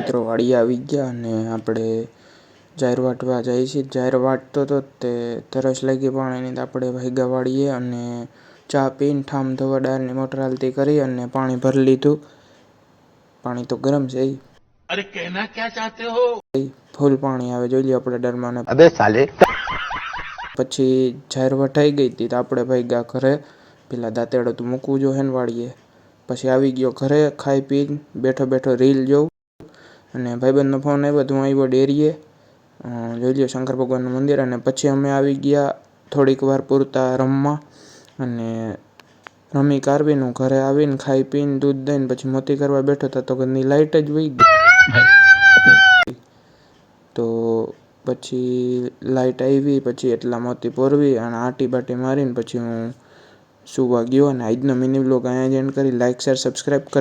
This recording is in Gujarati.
મિત્રો વાડીએ આવી ગયા અને આપણે જાહેર વાટવા જઈએ છીએ. જાહેર વાટતો તો તે તરસ લાગી પાણીની તો આપણે ભાગ્યા વાળીએ અને ચા પીને ઠામ ધોવા દાળની મોટર હાલતી કરી અને પાણી ભરી લીધું. પાણી તો ગરમ છે. અરે કહેના ક્યાં ચાહતે હો? ફૂલ પાણી આવે જોઈ લો આપણે ડરમાં. અબે સાલે. પછી જાહેર વટાઈ ગઈ હતી તો આપણે ભાગ્યા ઘરે. પેલા દાંતેડો તો મૂકવું જોઈએ ને વાળીએ. પછી આવી ગયો ઘરે, ખાઈ પીને બેઠો રીલ જોઉં અને ભાઈબંધનો ફોન આવ્યો તો હું આવ્યો ડેરીએ. જોઈ લો શંકર ભગવાનનું મંદિર. અને પછી અમે આવી ગયા થોડીક વાર પૂરતા રમવા અને રમી કારવીને હું ઘરે આવીને ખાઈ પીને દૂધ દઈને પછી મોતી કરવા બેઠો હતો તો ઘરની લાઇટ જ વહી ગઈ. તો પછી લાઇટ આવી પછી એટલા મોતી પોરવી અને આટી બાટી મારીને પછી હું સુવા ગયો. અને આજનો મિની બ્લોગ અહીંયા જ એન્ડ કરી. લાઇક શેર સબસ્ક્રાઈબ કરી.